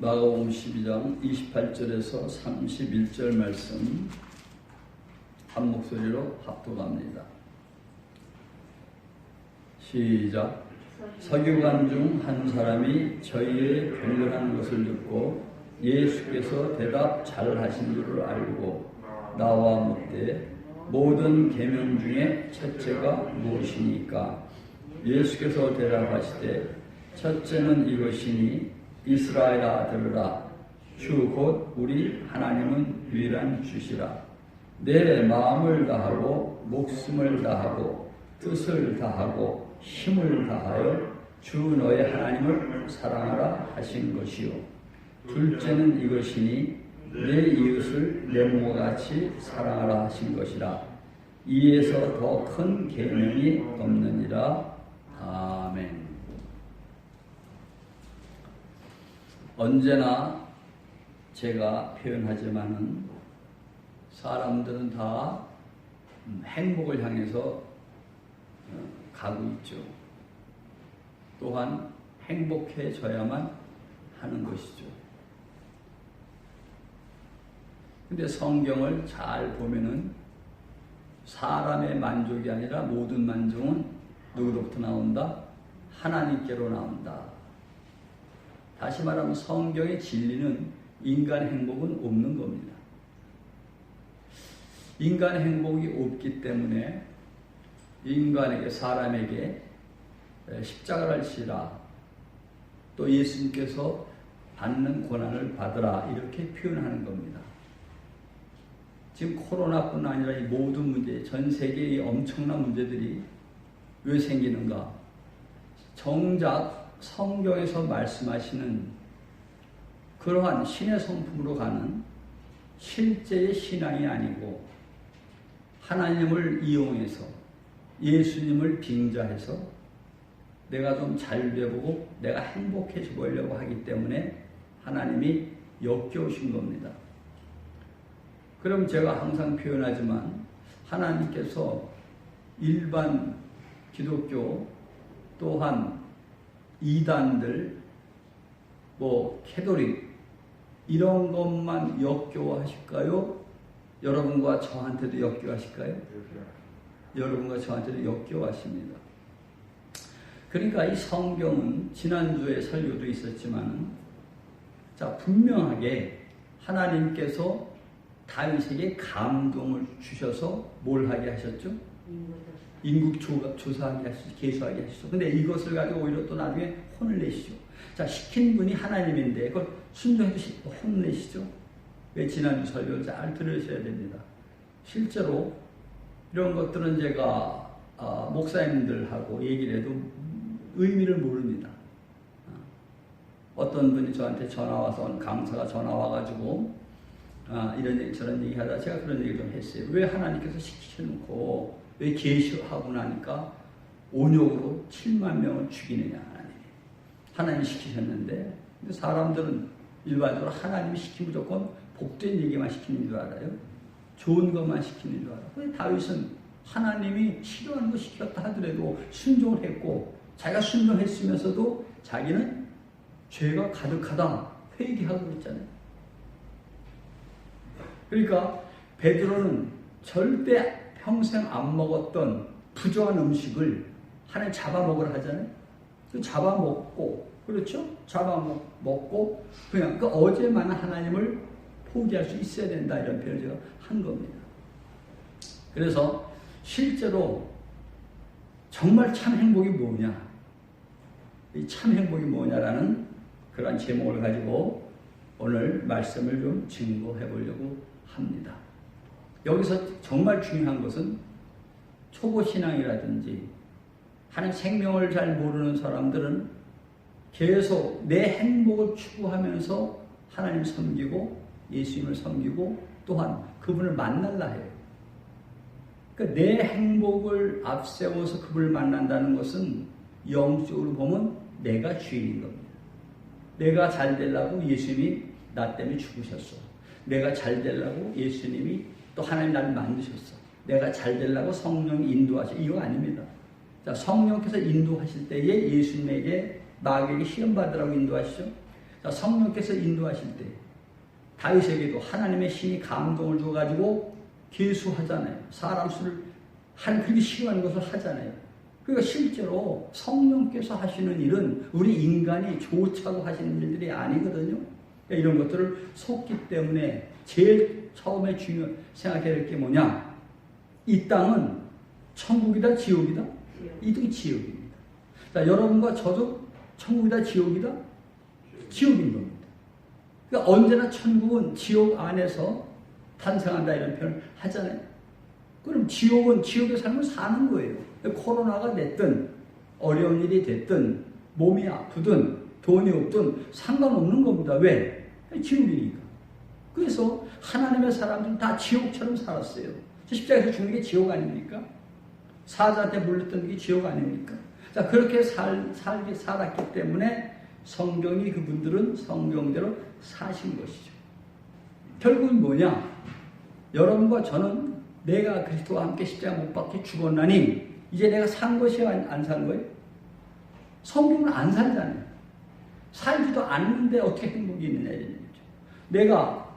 마가복음 12장 28절에서 31절 말씀 한 목소리로 합독합니다. 시작. 서기관 중 한 사람이 저희의 변론한 것을 듣고 예수께서 대답 잘하신 줄을 알고 나와 묻되 모든 계명 중에 첫째가 무엇이니까? 예수께서 대답하시되 첫째는 이것이니 이스라엘아 들으라. 주 곧 우리 하나님은 유일한 주시라. 내 마음을 다하고 목숨을 다하고 뜻을 다하고 힘을 다하여 주 너의 하나님을 사랑하라 하신 것이요. 둘째는 이것이니 내 이웃을 내 몸과 같이 사랑하라 하신 것이라. 이에서 더 큰 계명이 없느니라. 아멘. 언제나 제가 표현하지만은 사람들은 다 행복을 향해서 가고 있죠. 또한 행복해져야만 하는 것이죠. 근데 성경을 잘 보면은 사람의 만족이 아니라 모든 만족은 누구로부터 나온다? 하나님께로 나온다. 다시 말하면 성경의 진리는 인간 행복은 없는 겁니다. 인간 행복이 없기 때문에 인간에게, 사람에게 십자가를 지라, 또 예수님께서 받는 고난을 받으라, 이렇게 표현하는 겁니다. 지금 코로나뿐 아니라 이 모든 문제, 전 세계의 엄청난 문제들이 왜 생기는가? 정작 성경에서 말씀하시는 그러한 신의 성품으로 가는 실제의 신앙이 아니고 하나님을 이용해서 예수님을 빙자해서 내가 좀 잘 되보고 내가 행복해져 보려고 하기 때문에 하나님이 역겨우신 겁니다. 그럼 제가 항상 표현하지만 하나님께서 일반 기독교 또한 이단들, 캐톨릭 이런 것만 역겨워하실까요? 여러분과 저한테도 역겨워하실까요? 여러분과 저한테도 역겨워하십니다. 그러니까 이 성경은 지난주에 설교도 있었지만, 자, 분명하게 하나님께서 다윗에게 감동을 주셔서 뭘 하게 하셨죠? 인국 조사하게 하시죠. 계수하게 하시죠. 근데 이것을 가지고 오히려 또 나중에 혼을 내시죠. 자, 시킨 분이 하나님인데 그걸 순종해 주시고 혼을 내시죠. 왜? 지난주 설교를 잘 들으셔야 됩니다. 실제로 이런 것들은 제가 목사님들하고 얘기를 해도 의미를 모릅니다. 어떤 분이 저한테 전화 와서, 강사가 전화 와가지고 이런 얘기 저런 얘기 하다 제가 그런 얘기 좀 했어요. 왜 하나님께서 시키셔놓고 왜 계시하고 나니까 온역으로 7만 명을 죽이느냐, 하나님이 시키셨는데. 근데 사람들은 일반적으로 하나님이 시키면 무조건 복된 얘기만 시키는 줄 알아요. 좋은 것만 시키는 줄 알아요. 근데 다윗은 하나님이 싫어하는 거 시켰다 하더라도 순종을 했고, 자기가 순종했으면서도 자기는 죄가 가득하다 회개하고 있잖아요. 그러니까 베드로는 절대 평생 안 먹었던 부정한 음식을 하나님 잡아먹으라 하잖아요. 잡아먹고, 그렇죠? 잡아먹고 그냥 그 어제만 하나님을 포기할 수 있어야 된다, 이런 표현을 제가 한 겁니다. 그래서 실제로 정말 참 행복이 뭐냐, 이 참 행복이 뭐냐라는 그런 제목을 가지고 오늘 말씀을 좀 증거해 보려고 합니다. 여기서 정말 중요한 것은 초보신앙이라든지 하나님 생명을 잘 모르는 사람들은 계속 내 행복을 추구하면서 하나님 섬기고 예수님을 섬기고 또한 그분을 만날라 해요. 그러니까 내 행복을 앞세워서 그분을 만난다는 것은 영적으로 보면 내가 주인인 겁니다. 내가 잘 되려고 예수님이 나 때문에 죽으셨어. 내가 잘 되려고 예수님이 또 하나님 나를 만드셨어. 내가 잘 되려고 성령이 인도하셔. 이거 아닙니다. 자, 성령께서 인도하실 때에 예수님에게, 나에게 시험받으라고 인도하시죠. 자, 성령께서 인도하실 때 다윗에게도 하나님의 신이 감동을 줘가지고 계수하잖아요. 사람 수를 그렇게 싫어하는 것을 하잖아요. 그러니까 실제로 성령께서 하시는 일은 우리 인간이 좋자고 하시는 일들이 아니거든요. 그러니까 이런 것들을 속기 때문에 제일 처음에 생각해야 될 게 뭐냐? 이 땅은 천국이다, 지옥이다? 이 땅이 지옥입니다. 자, 여러분과 저도 천국이다, 지옥이다? 지옥인 겁니다. 그러니까 언제나 천국은 지옥 안에서 탄생한다 이런 표현을 하잖아요. 그럼 지옥은 지옥의 삶을 사는 거예요. 코로나가 됐든 어려운 일이 됐든 몸이 아프든 돈이 없든 상관없는 겁니다. 왜? 지옥이니까. 그래서 하나님의 사람들은 다 지옥처럼 살았어요. 십자가에서 죽는 게 지옥 아닙니까? 사자한테 물렸던 게 지옥 아닙니까? 자, 그렇게 살았기 때문에 성경이 그분들은 성경대로 사신 것이죠. 결국은 뭐냐? 여러분과 저는 내가 그리스도와 함께 십자가 못 박혀 죽었나니 이제 내가 산 것이 안 산 거예요? 성경은 안 살잖아요. 살지도 않는데 어떻게 행복이 있느냐 이런 얘기죠. 내가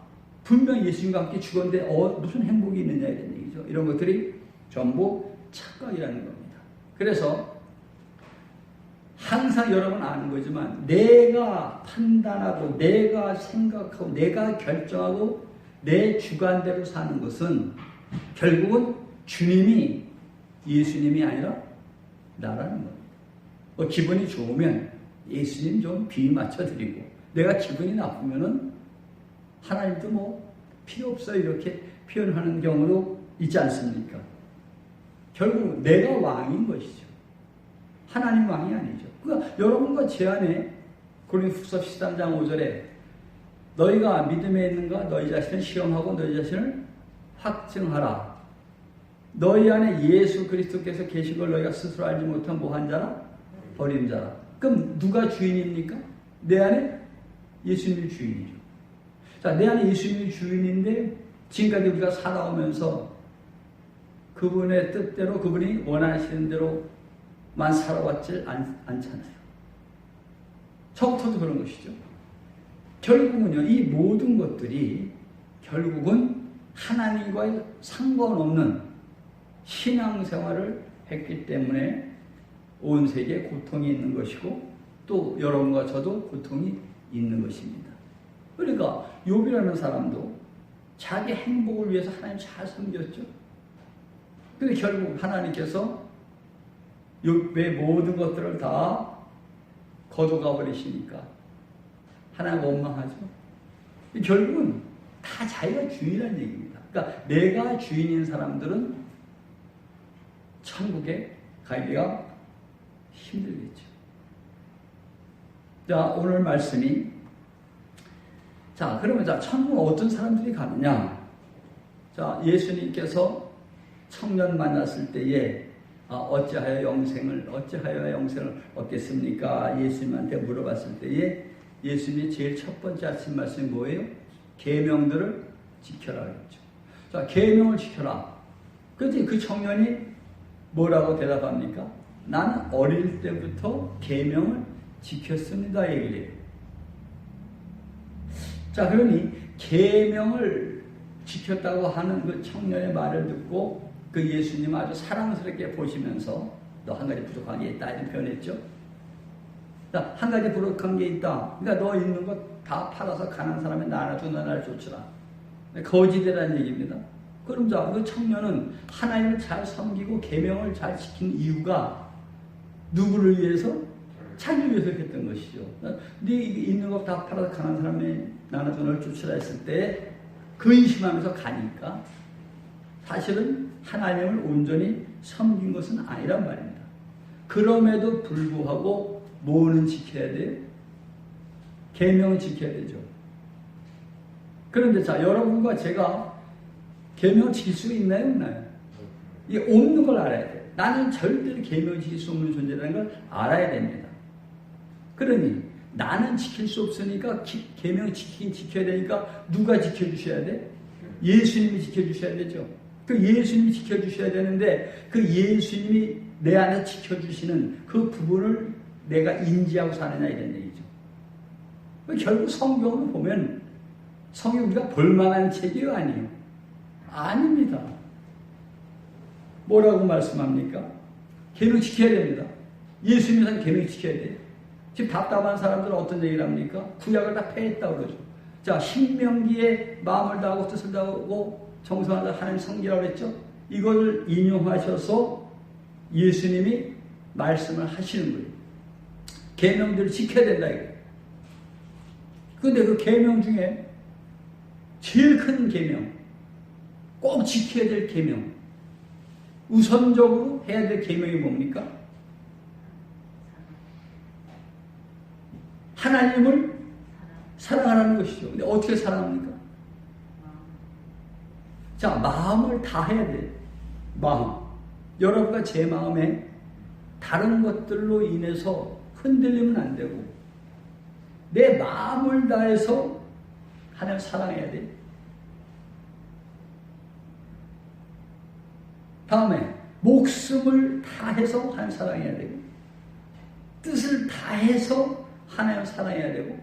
분명히 예수님과 함께 죽었는데 무슨 행복이 있느냐 이런 얘기죠. 이런 것들이 전부 착각이라는 겁니다. 그래서 항상 여러분 아는 거지만 내가 판단하고 내가 생각하고 내가 결정하고 내 주관대로 사는 것은 결국은 주님이 예수님이 아니라 나라는 겁니다. 기분이 좋으면 예수님 좀 비 맞춰드리고 내가 기분이 나쁘면은 하나님도 필요 없어 이렇게 표현하는 경우도 있지 않습니까? 결국 내가 왕인 것이죠. 하나님 왕이 아니죠. 그러니까 여러분과 제 안에 고린도후서 13장 5절에 너희가 믿음에 있는가 너희 자신을 시험하고 너희 자신을 확증하라. 너희 안에 예수 그리스도께서 계신 걸 너희가 스스로 알지 못한 뭐한 자라? 버린 자라. 그럼 누가 주인입니까? 내 안에 예수님이 주인이죠. 자, 내 안에 예수님이 주인인데 지금까지 우리가 살아오면서 그분의 뜻대로 그분이 원하시는 대로만 살아왔질 않잖아요. 처음부터도 그런 것이죠. 결국은요, 이 모든 것들이 결국은 하나님과의 상관없는 신앙생활을 했기 때문에 온 세계에 고통이 있는 것이고 또 여러분과 저도 고통이 있는 것입니다. 그러니까 욥이라는 사람도 자기 행복을 위해서 하나님 잘 섬겼죠. 근데 결국 하나님께서 욥의 모든 것들을 다 거둬가 버리시니까 하나님 원망하죠. 결국은 다 자기가 주인이라는 얘기입니다. 그러니까 내가 주인인 사람들은 천국에 가기가 힘들겠죠. 자, 오늘 말씀이 자, 그러면 천국은 어떤 사람들이 가느냐? 자, 예수님께서 청년 만났을 때에 어찌하여 영생을 얻겠습니까? 예수님한테 물어봤을 때에 예수님이 제일 첫 번째 하신 말씀이 뭐예요? 계명들을 지켜라 그랬죠. 자, 계명을 지켜라. 그런데 그 청년이 뭐라고 대답합니까? 나는 어릴 때부터 계명을 지켰습니다. 얘기를 해요. 자, 그러니 계명을 지켰다고 하는 그 청년의 말을 듣고 그 예수님 아주 사랑스럽게 보시면서 너 한 가지 부족한 게 있다 이렇게 표현했죠. 자, 한 가지 부족한 게 있다. 그러니까 너 있는 것 다 팔아서 가난한 사람에 나눠줘 나를 쫓으라. 거지되라는 얘기입니다. 그럼 자, 그 청년은 하나님을 잘 섬기고 계명을 잘 지킨 이유가 누구를 위해서? 자기를 위해서 했던 것이죠. 네 있는 것 다 팔아서 가난한 사람에 나눠줘 너를 쫓으라 했을 때 근심하면서 가니까 사실은 하나님을 온전히 섬긴 것은 아니란 말입니다. 그럼에도 불구하고 뭐는 지켜야 돼요? 계명을 지켜야 되죠. 그런데 자, 여러분과 제가 계명을 지킬 수 있나요? 없나요? 이게 없는 걸 알아야 돼요. 나는 절대로 계명을 지킬 수 없는 존재라는 걸 알아야 됩니다. 그러니 나는 지킬 수 없으니까 계명을 지켜야 되니까 누가 지켜주셔야 돼? 예수님이 지켜주셔야 되죠. 그 예수님이 지켜주셔야 되는데 그 예수님이 내 안에 지켜주시는 그 부분을 내가 인지하고 사느냐 이런 얘기죠. 결국 성경을 보면 성경 우리가 볼만한 책이 아니에요. 아닙니다. 뭐라고 말씀합니까? 계명 지켜야 됩니다. 예수 믿는 사람 계명 지켜야 돼요. 지금 답답한 사람들은 어떤 얘기를 합니까? 구약을 다 폐했다고 그러죠. 자, 신명기에 마음을 다하고 뜻을 다하고 정성하다 하나님 성기라고 그랬죠. 이걸 인용하셔서 예수님이 말씀을 하시는 거예요. 계명들을 지켜야 된다 이거예요. 그런데 그 계명 중에 제일 큰 계명, 꼭 지켜야 될 계명, 우선적으로 해야 될 계명이 뭡니까? 하나님을 사랑하라는 것이죠. 근데 어떻게 사랑합니까? 자, 마음을 다해야 돼요. 마음. 여러분과 제 마음에 다른 것들로 인해서 흔들리면 안 되고 내 마음을 다해서 하나님을 사랑해야 돼요. 다음에 목숨을 다해서 하나님을 사랑해야 되고 뜻을 다해서 하나님을 사랑해야 되고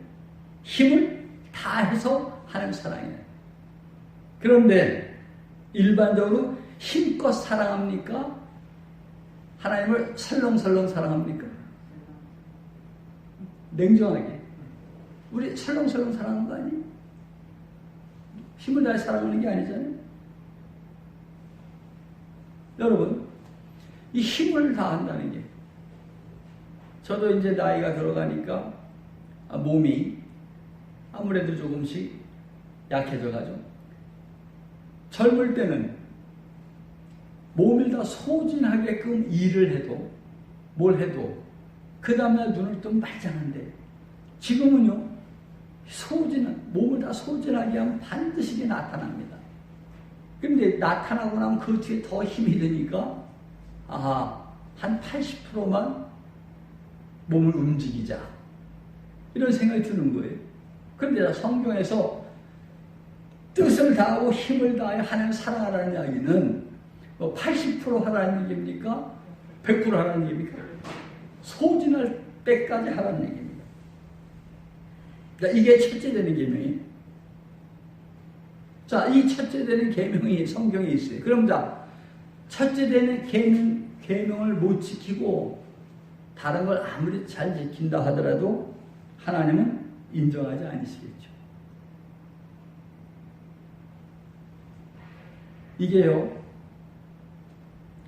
힘을 다해서 하나님을 사랑해야 돼요. 그런데 일반적으로 힘껏 사랑합니까? 하나님을 설렁설렁 사랑합니까? 냉정하게. 우리 설렁설렁 사랑하는 거 아니에요? 힘을 다해 사랑하는 게 아니잖아요. 여러분, 이 힘을 다한다는 게 저도 이제 나이가 들어가니까 몸이 아무래도 조금씩 약해져가지고 젊을 때는 몸을 다 소진하게끔 일을 해도 뭘 해도 그 다음날 눈을 뜨면 말짱한데 지금은요 몸을 다 소진하게 하면 반드시 나타납니다. 그런데 나타나고 나면 그 뒤에 더 힘이 드니까 한 80%만 몸을 움직이자 이런 생각이 드는 거예요. 그런데 성경에서 뜻을 다하고 힘을 다해 하나님을 사랑하라는 이야기는 80% 하라는 얘기입니까? 100% 하라는 얘기입니까? 소진할 때까지 하라는 얘기입니다. 그러니까 이게 첫째 되는 계명이에요. 자, 이 첫째 되는 계명이 성경에 있어요. 그럼 자, 첫째 되는 계명을 못 지키고 다른 걸 아무리 잘 지킨다 하더라도 하나님은 인정하지 않으시겠죠. 이게요,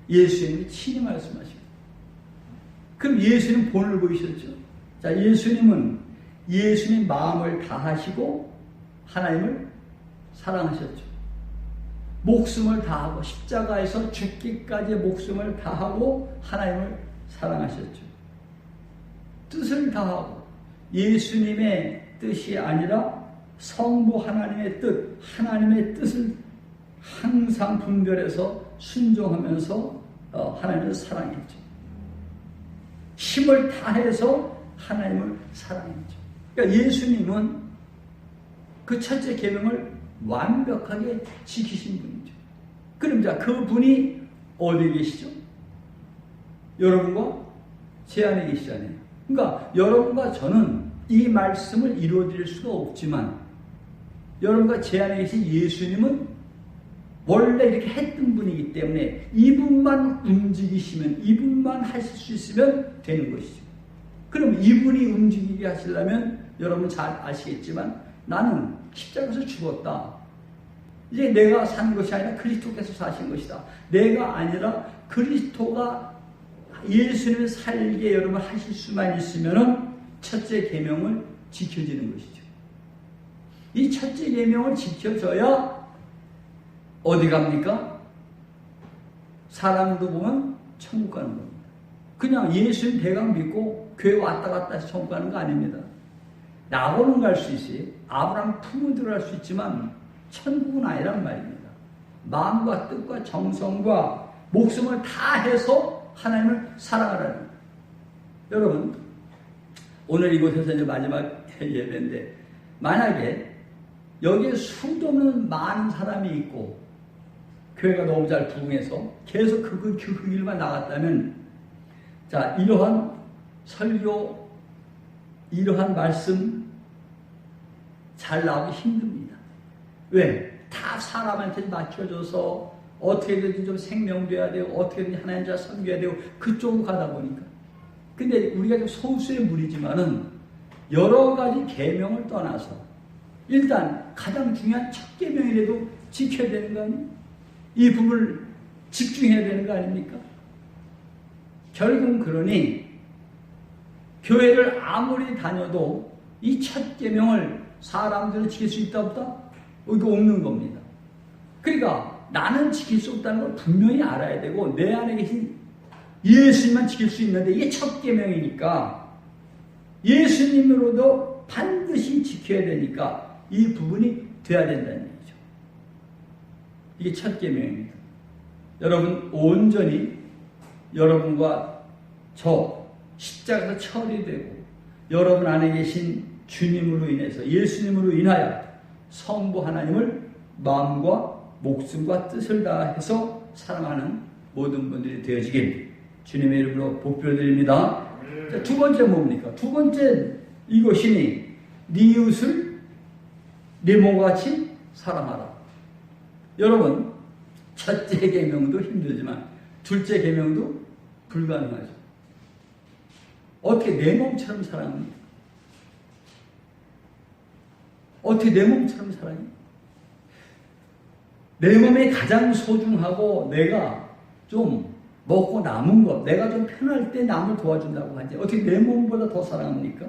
예수님이 친히 말씀하시고. 그럼 예수님 본을 보이셨죠? 자, 예수님은 예수님 마음을 다하시고 하나님을 사랑하셨죠. 목숨을 다하고 십자가에서 죽기까지 목숨을 다하고 하나님을 사랑하셨죠. 뜻을 다하고 예수님의 뜻이 아니라 성부 하나님의 뜻, 하나님의 뜻을 항상 분별해서 순종하면서 하나님을 사랑했죠. 힘을 다해서 하나님을 사랑했죠. 그러니까 예수님은 그 첫째 계명을 완벽하게 지키신 분이죠. 그럼 자, 그 분이 어디 계시죠? 여러분과 제 안에 계시잖아요. 그러니까 여러분과 저는 이 말씀을 이루어드릴 수가 없지만 여러분과 제 안에 계신 예수님은 원래 이렇게 했던 분이기 때문에 이분만 움직이시면, 이분만 하실 수 있으면 되는 것이죠. 그럼 이분이 움직이게 하시려면 여러분 잘 아시겠지만 나는 십자가에서 죽었다. 이제 내가 사는 것이 아니라 그리스도께서 사신 것이다. 내가 아니라 그리스도가 예수님을 살게 여러분 하실 수만 있으면 첫째 계명을 지켜지는 것이죠. 이 첫째 계명을 지켜줘야 어디 갑니까? 사람도 보면 천국 가는 겁니다. 그냥 예수님 대강 믿고 교회 왔다 갔다 해서 천국 가는 거 아닙니다. 낙원은 갈 수 있어요. 아브라함 품은 들어갈 수 있지만 천국은 아니란 말입니다. 마음과 뜻과 정성과 목숨을 다해서 하나님을 사랑하라는. 여러분, 오늘 이곳에서 이제 마지막 예배인데 만약에 여기에 수도 없는 많은 사람이 있고 교회가 너무 잘 부흥해서 계속 그 길만 나갔다면 자, 이러한 설교, 이러한 말씀 잘 나오기 힘듭니다. 왜? 다 사람한테 맞춰줘서 어떻게든 좀 생명돼야 되고 어떻게든 하나님 잘 섬겨야 되고 그쪽으로 가다 보니까. 근데 우리가 좀 소수의 무리지만은 여러 가지 계명을 떠나서 일단 가장 중요한 첫 계명이라도 지켜야 되는 거 아니에요? 이 부분을 집중해야 되는 거 아닙니까? 결국은 그러니 교회를 아무리 다녀도 이 첫 계명을 사람들은 지킬 수 있다 없다? 이거 없는 겁니다. 그러니까 나는 지킬 수 없다는 걸 분명히 알아야 되고 내 안에 계신 예수님만 지킬 수 있는데 이게 첫 계명이니까 예수님으로도 반드시 지켜야 되니까 이 부분이 돼야 된다는 얘기죠. 이게 첫 계명입니다. 여러분 온전히 여러분과 저 십자가에서 처리되고 여러분 안에 계신 주님으로 인해서 예수님으로 인하여 성부 하나님을 마음과 목숨과 뜻을 다해서 사랑하는 모든 분들이 되어지길 주님의 이름으로 복별드립니다. 자, 두 번째 뭡니까? 두 번째 이것이니 네 이웃을 네 몸과 같이 사랑하라. 여러분 첫째 계명도 힘들지만 둘째 계명도 불가능하죠. 어떻게 내 몸처럼 사랑합니까? 어떻게 내 몸처럼 사랑해? 내 몸이 가장 소중하고 내가 좀 먹고 남은 것, 내가 좀 편할 때 남을 도와준다고 하지. 어떻게 내 몸보다 더 사랑합니까?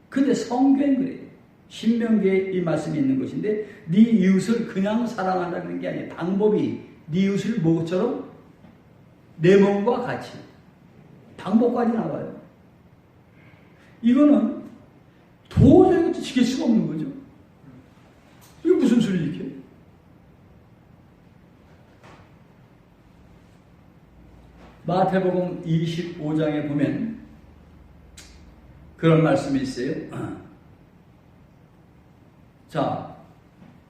근데 성경은 그래요. 신명기에 이 말씀이 있는 것인데 네 이웃을 그냥 사랑한다는 게 아니에요. 방법이 네 이웃을 뭐처럼 내 몸과 같이. 방법까지 나와요. 이거는 도저히 지킬 수가 없는 거죠. 이게 무슨 소리 이렇게? 마태복음 25장에 보면 그런 말씀이 있어요. 자,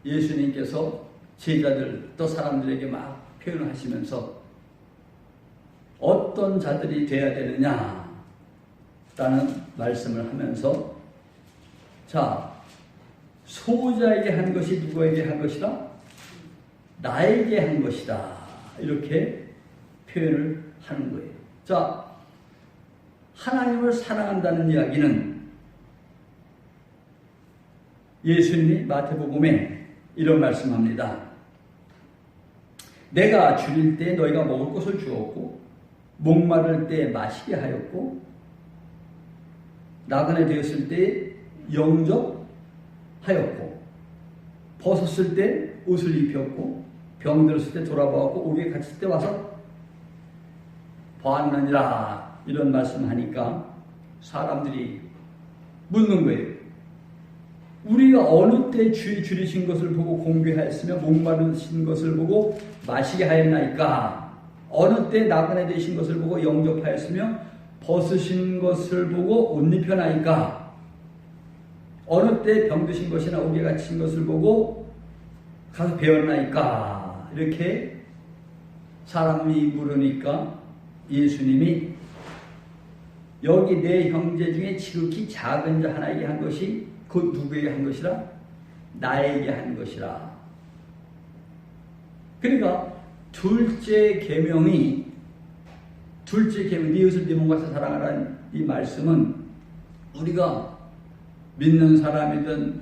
예수님께서 제자들 또 사람들에게 막 표현을 하시면서 어떤 자들이 돼야 되느냐 라는 말씀을 하면서 자, 소자에게 한 것이 누구에게 한 것이다? 나에게 한 것이다. 이렇게 표현을 하는 거예요. 자, 하나님을 사랑한다는 이야기는 예수님이 마태복음에 이런 말씀합니다. 내가 줄일 때 너희가 먹을 것을 주었고 목마를 때 마시게 하였고 나그네 되었을 때 영접하였고 벗었을 때 옷을 입혔고 병들었을 때 돌아보았고 옥에 갇힐 때 와서 보았느니라. 이런 말씀하니까 사람들이 묻는 거예요. 우리가 어느 때 주의 줄이신 것을 보고 공개하였으며 목마르신 것을 보고 마시게 하였나이까? 어느 때 나그네 되신 것을 보고 영접하였으며 벗으신 것을 보고 옷 입혀나이까? 어느 때 병드신 것이나 옥에 갇힌 것을 보고 가서 배웠나이까? 이렇게 사람이 물으니까 예수님이 여기 내 형제 중에 지극히 작은 자 하나에게 한 것이 곧 누구에게 한 것이라? 나에게 한 것이라. 그러니까 둘째 계명이 네 이웃을 네 몸과 같이 사랑하라는 이 말씀은 우리가 믿는 사람이든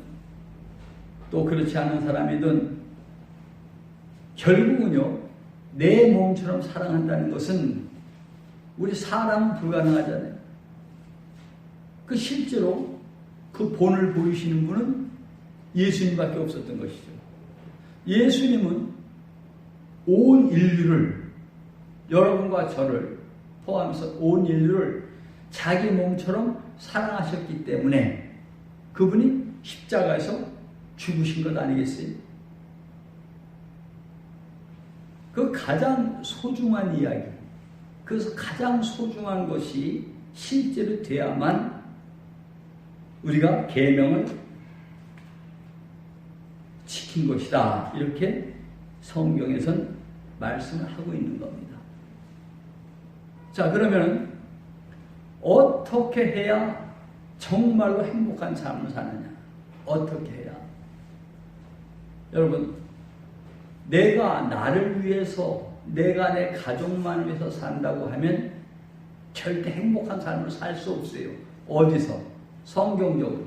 또 그렇지 않은 사람이든 결국은요 내 몸처럼 사랑한다는 것은 우리 사람은 불가능하잖아요. 그 실제로 그 본을 보이시는 분은 예수님밖에 없었던 것이죠. 예수님은 온 인류를 여러분과 저를 포함해서 온 인류를 자기 몸처럼 사랑하셨기 때문에 그분이 십자가에서 죽으신 것 아니겠어요? 그 가장 소중한 이야기, 그래서 가장 소중한 것이 실제로 돼야만 우리가 계명을 지킨 것이다. 이렇게 성경에선 말씀을 하고 있는 겁니다. 자, 그러면 어떻게 해야 정말로 행복한 삶을 사느냐? 어떻게 해야? 여러분, 내가 나를 위해서, 내가 내 가족만 위해서 산다고 하면 절대 행복한 삶을 살 수 없어요. 어디서? 성경적으로.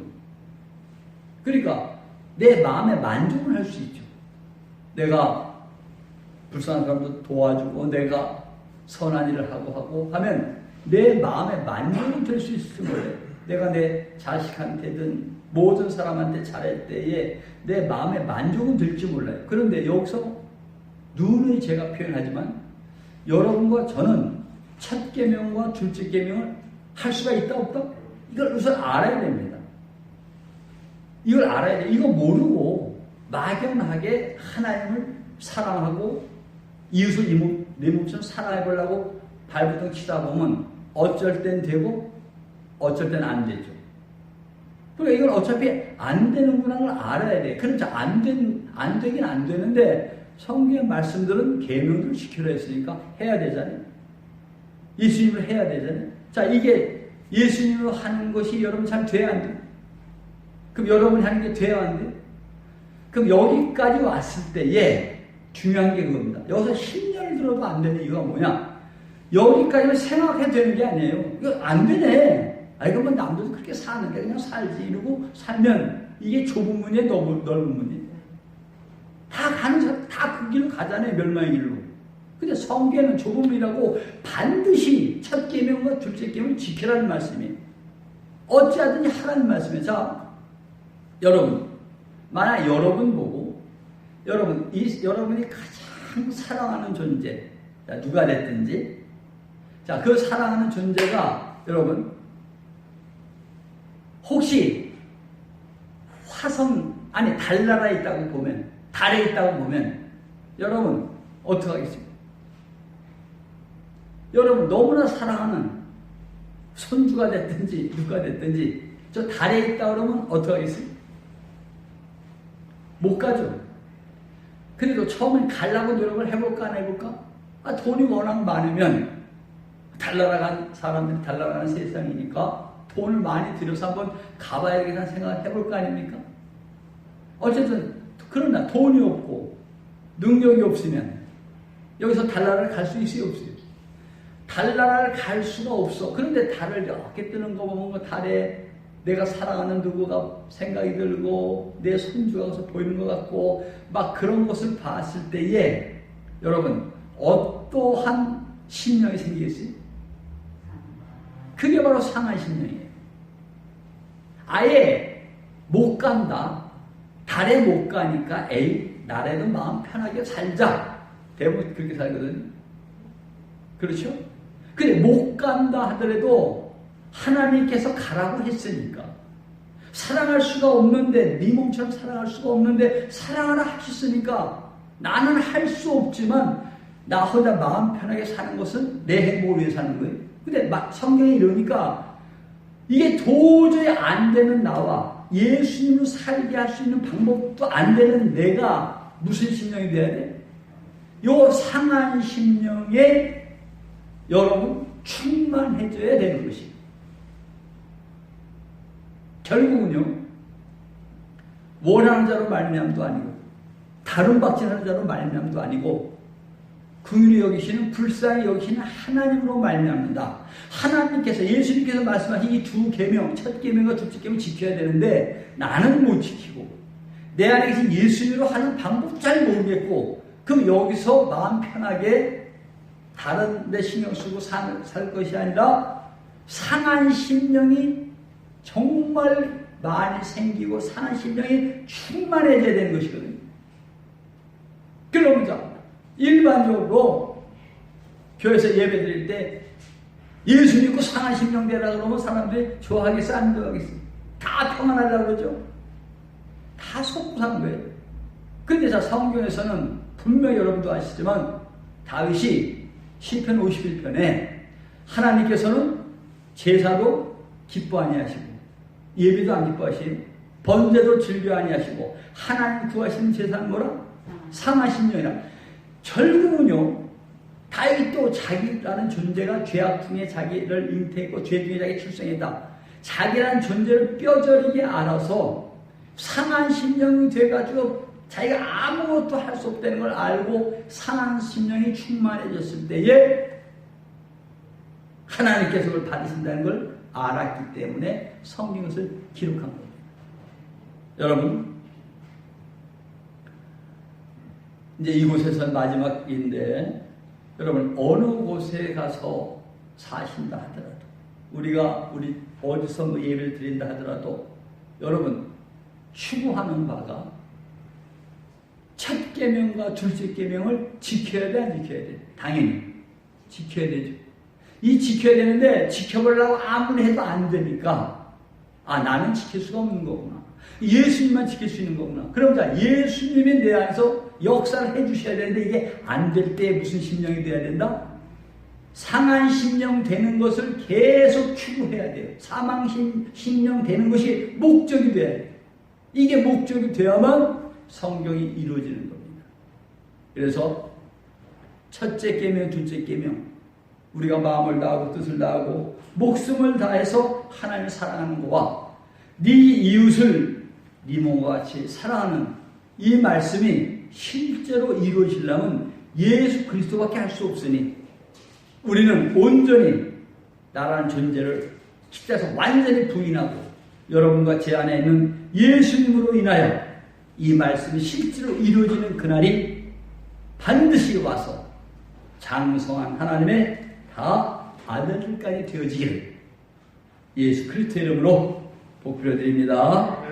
그러니까 내 마음에 만족을 할 수 있죠. 내가 불쌍한 사람도 도와주고 내가 선한 일을 하고 하면 내 마음에 만족은 될 수 있을지 몰라요. 내가 내 자식한테든 모든 사람한테 잘할 때에 내 마음에 만족은 들지 몰라요. 그런데 여기서 누누이 제가 표현하지만 여러분과 저는 첫 계명과 둘째 계명을 할 수가 있다 없다? 이걸 우선 알아야 됩니다. 이걸 알아야 돼. 이거 모르고 막연하게 하나님을 사랑하고 이웃을 내 몸처럼 사랑해보려고 발부둥 치다 보면 어쩔 땐 되고 어쩔 땐 안 되죠. 그러니까 이건 어차피 안 되는구나 걸 알아야 돼. 그렇죠. 안 되긴 안 되는데 성경의 말씀들은 계명들을 지키려 했으니까 해야 되잖아요. 예수님을 해야 되잖아요. 자, 이게 예수님으로 하는 것이 여러분 잘 돼야 안 돼요? 그럼 여러분이 하는 게 돼야 안 돼요? 그럼 여기까지 왔을 때에 중요한 게 그겁니다. 여기서 10년을 들어도 안 되는 이유가 뭐냐? 여기까지만 생각해도 되는 게 아니에요. 이거 안 되네. 그러면 남들도 그렇게 사는데 그냥 살지 이러고 살면 이게 좁은 문이에요, 넓은 문이. 다 가는 사람 다 그 길로 가잖아요, 멸망의 길로. 근데 성경에는 좁은 문이라고 반드시 첫 계명과 둘째 계명을 지키라는 말씀이에요. 어찌하든지 하라는 말씀이에요. 자, 여러분, 만약 여러분 보고 여러분이 가장 사랑하는 존재, 자, 누가 됐든지, 자, 그 사랑하는 존재가 여러분 혹시 달나라에 있다고 보면, 달에 있다고 보면 여러분 어떻게 하겠습니까? 여러분 너무나 사랑하는 손주가 됐든지 누가 됐든지 저 달에 있다 그러면 어떻게 하겠습니까? 못 가죠. 그래도 처음엔 가려고 노력을 해볼까 안 해볼까? 돈이 워낙 많으면 달나라 간 사람들이 달나라 가는 세상이니까 돈을 많이 들여서 한번 가봐야겠다는 생각을 해볼 거 아닙니까? 어쨌든 그러나 돈이 없고 능력이 없으면 여기서 달나라를 갈 수 있어요, 없어요? 달나라를 갈 수가 없어. 그런데 달을 이렇게 뜨는 거 보면 달에 내가 사랑하는 누구가 생각이 들고 내 손주가 가서 보이는 것 같고 막 그런 것을 봤을 때에 여러분 어떠한 심령이 생기겠어요? 그게 바로 상한 심령이에요. 아예 못 간다. 달에 못 가니까 나라에도 마음 편하게 살자. 대부분 그렇게 살거든요. 그렇죠? 근데 못 간다 하더라도 하나님께서 가라고 했으니까 사랑할 수가 없는데 네 몸처럼 사랑할 수가 없는데 사랑하라 하셨으니까 나는 할 수 없지만 나 혼자 마음 편하게 사는 것은 내 행복을 위해 사는 거예요. 근데 성경이 이러니까 이게 도저히 안 되는 나와 예수님을 살게 할 수 있는 방법도 안 되는 내가 무슨 심령이 돼야 돼? 요 상한 심령에 여러분 충만해져야 되는 것이 결국은요 원하는 자로 말미암도 아니고 다른 박진하는 자로 말미암도 아니고 긍휼히 여기시는 불쌍히 여기시는 하나님으로 말미암는다. 하나님께서 예수님께서 말씀하신 이 두 계명, 첫 계명과 둘째 계명 지켜야 되는데 나는 못 지키고 내 안에 계신 예수님으로 하는 방법 잘 모르겠고 그럼 여기서 마음 편하게 다른 데 신경 쓰고 살 것이 아니라 상한 심령이 정말 많이 생기고 상한 심령이 충만해져야 되는 것이거든요. 그러면 일반적으로 교회에서 예배 드릴 때 예수 믿고 상한 심령 되라 그러면 사람들이 좋아하겠어 안 좋아하겠어? 다 평안하려고 그러죠. 다 속고 산 거예요. 근데 성경에서는 분명히 여러분도 아시지만 다윗이 시편 51편에 하나님께서는 제사도 기뻐 아니하시고 예배도 안 기뻐하시고 번제도 즐겨 아니하시고 하나님 구하시는 제사는 뭐라? 상한 심령이라. 결국은요 다윗도 자기라는 존재가 죄악 중에 자기를 잉태했고 죄 중에 자기 출생했다. 자기라는 존재를 뼈저리게 알아서 상한 심령이 돼가지고 자기가 아무것도 할 수 없다는 걸 알고 상한 심령이 충만해졌을 때에 하나님께서 그걸 받으신다는 걸 알았기 때문에 성경에 것을 기록한 겁니다. 여러분, 이제 이곳에서 마지막인데, 여러분 어느 곳에 가서 사신다 하더라도, 우리 어디서 뭐 예배를 드린다 하더라도, 여러분 추구하는 바가 첫 계명과 둘째 계명을 지켜야 돼, 안 지켜야 돼? 당연히 지켜야 되죠. 이 지켜야 되는데 지켜보려고 아무리 해도 안 되니까, 나는 지킬 수가 없는 거구나. 예수님만 지킬 수 있는 거구나. 그럼 자, 예수님이 내 안에서 역사를 해주셔야 되는데, 이게 안 될 때 무슨 심령이 돼야 된다? 상한 심령 되는 것을 계속 추구해야 돼요. 사망 심령 되는 것이 목적이 돼야 돼요. 이게 목적이 되어야만 성경이 이루어지는 겁니다. 그래서 첫째 계명, 둘째 계명, 우리가 마음을 다하고 뜻을 다하고 목숨을 다해서 하나님을 사랑하는 것과 네 이웃을 네 몸과 같이 사랑하는 이 말씀이 실제로 이루어지려면 예수 그리스도밖에 할 수 없으니, 우리는 온전히 나라는 존재를 십자가에서 완전히 부인하고 여러분과 제 안에 있는 예수님으로 인하여 이 말씀이 실제로 이루어지는 그날이 반드시 와서 장성한 하나님의 다 아들들까지 되어지기를 예수 그리스도 이름으로 복비려 드립니다.